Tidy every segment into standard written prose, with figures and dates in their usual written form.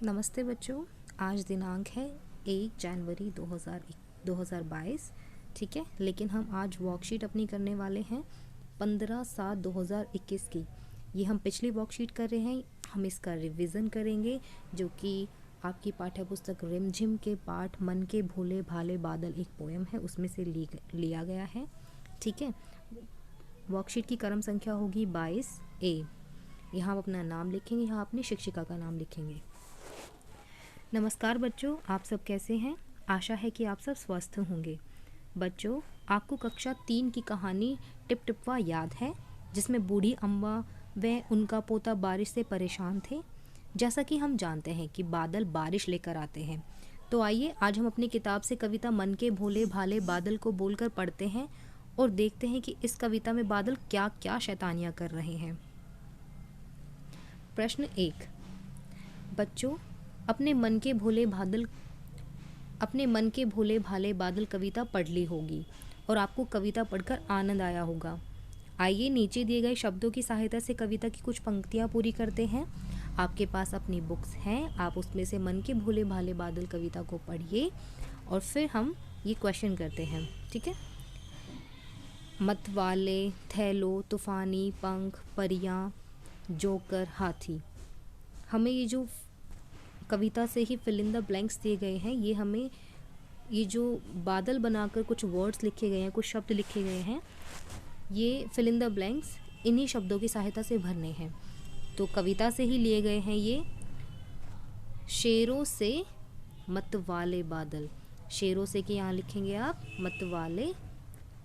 नमस्ते बच्चों। आज दिनांक है 1 जनवरी 2022। ठीक है, लेकिन हम आज वर्कशीट अपनी करने वाले हैं 15/7/2021 की। ये हम पिछली वर्कशीट कर रहे हैं, हम इसका रिवीजन करेंगे, जो कि आपकी पाठ्य पुस्तक रिमझिम के पाठ मन के भोले भाले बादल एक पोयम है, उसमें से लिया गया है। ठीक है, वर्कशीट की क्रम संख्या होगी 22A। यहाँ आप अपना नाम लिखेंगे, यहाँ अपनी शिक्षिका का नाम लिखेंगे। नमस्कार बच्चों, आप सब कैसे हैं? आशा है कि आप सब स्वस्थ होंगे। बच्चों, आपको कक्षा 3 की कहानी टिप टिप्पा याद है, जिसमें बूढ़ी अम्मा व उनका पोता बारिश से परेशान थे। जैसा कि हम जानते हैं कि बादल बारिश लेकर आते हैं, तो आइए आज हम अपनी किताब से कविता मन के भोले भाले बादल को बोलकर पढ़ते हैं और देखते हैं कि इस कविता में बादल क्या क्या शैतानियाँ कर रहे हैं। प्रश्न 1। बच्चों, अपने मन के भोले भाले बादल कविता पढ़ ली होगी और आपको कविता पढ़कर आनंद आया होगा। आइए नीचे दिए गए शब्दों की सहायता से कविता की कुछ पंक्तियाँ पूरी करते हैं। आपके पास अपनी बुक्स हैं, आप उसमें से मन के भोले भाले बादल कविता को पढ़िए और फिर हम ये क्वेश्चन करते हैं। ठीक है। मतवाले, थैलो, तूफानी, पंख, परियां, जोकर, हाथी। हमें ये जो कविता से ही फिल इन द ब्लैंक्स दिए गए हैं, ये हमें ये जो बादल बनाकर कुछ वर्ड्स लिखे गए हैं, कुछ शब्द लिखे गए हैं, ये फिल इन द ब्लैंक्स इन्हीं शब्दों की सहायता से भरने हैं। तो कविता से ही लिए गए हैं ये। शेरों से मतवाले बादल, शेरों से कि यहाँ लिखेंगे आप मतवाले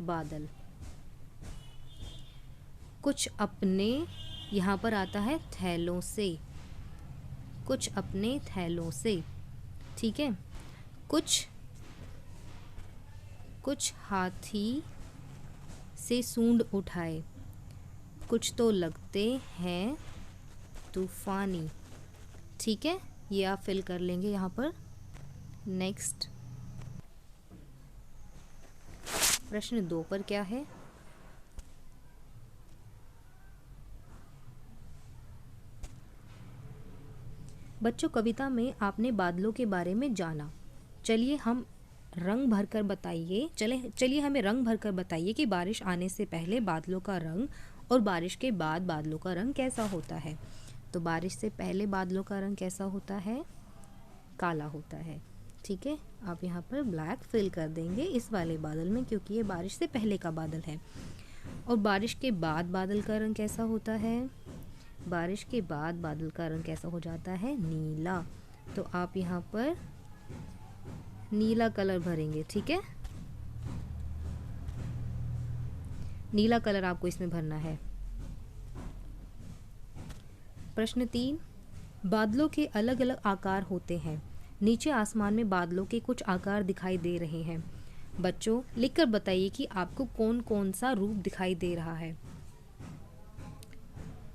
बादल। कुछ अपने, यहाँ पर आता है थैलों से, कुछ अपने थैलों से। ठीक है। कुछ हाथी से सूंड उठाए, कुछ तो लगते हैं तूफानी। ठीक है, ये आप फिल कर लेंगे यहाँ पर। नेक्स्ट, प्रश्न 2 पर क्या है? बच्चों, कविता में आपने बादलों के बारे में जाना। चलिए हमें रंग भरकर बताइए कि बारिश आने से पहले बादलों का रंग और बारिश के बाद बादलों का रंग कैसा होता है। तो बारिश से पहले बादलों का रंग कैसा होता है? काला होता है। ठीक है, आप यहाँ पर ब्लैक फिल कर देंगे इस वाले बादल में, क्योंकि ये बारिश से पहले का बादल है। और बारिश के बाद बादल का रंग कैसा होता है? बारिश के बाद बादल का रंग कैसा हो जाता है? नीला। तो आप यहाँ पर नीला कलर भरेंगे। ठीक है, नीला कलर आपको इसमें भरना है। प्रश्न 3। बादलों के अलग अलग आकार होते हैं। नीचे आसमान में बादलों के कुछ आकार दिखाई दे रहे हैं। बच्चों, लिखकर बताइए कि आपको कौन कौन सा रूप दिखाई दे रहा है।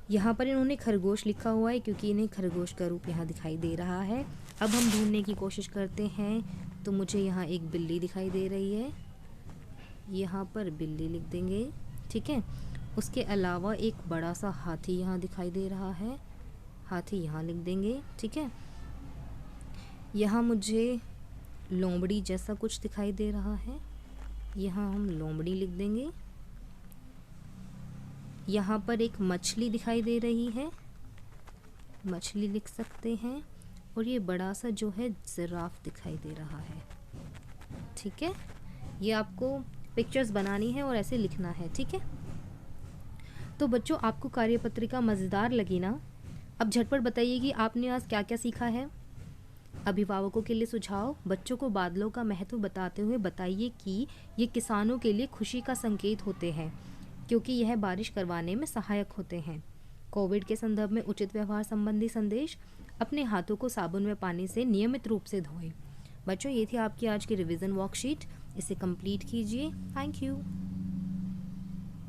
यहाँ पर इन्होंने खरगोश लिखा हुआ है, क्योंकि इन्हें खरगोश का रूप यहाँ दिखाई दे रहा है। अब हम ढूंढने की कोशिश करते हैं। तो मुझे यहाँ एक बिल्ली दिखाई दे रही है, यहाँ पर बिल्ली लिख देंगे। ठीक है, उसके अलावा एक बड़ा सा हाथी यहाँ दिखाई दे रहा है, हाथी यहाँ लिख देंगे। ठीक है, यहाँ मुझे लोमड़ी जैसा कुछ दिखाई दे रहा है, यहाँ हम लोमड़ी लिख देंगे। यहाँ पर एक मछली दिखाई दे रही है, मछली लिख सकते हैं। और ये बड़ा सा जो है जिराफ दिखाई दे रहा है। ठीक है, ये आपको पिक्चर्स बनानी है और ऐसे लिखना है। ठीक है, तो बच्चों, आपको कार्यपत्रिका मज़ेदार लगी ना? अब झटपट बताइए कि आपने आज क्या क्या सीखा है। अभिभावकों के लिए सुझाव: बच्चों को बादलों का महत्व बताते हुए बताइए कि ये किसानों के लिए खुशी का संकेत होते हैं, क्योंकि यह बारिश करवाने में सहायक होते हैं। कोविड के संदर्भ में उचित व्यवहार संबंधी संदेश: अपने हाथों को साबुन व पानी से नियमित रूप से धोएं। बच्चों, ये थी आपकी आज की रिवीजन वर्कशीट, इसे कंप्लीट कीजिए। Thank you.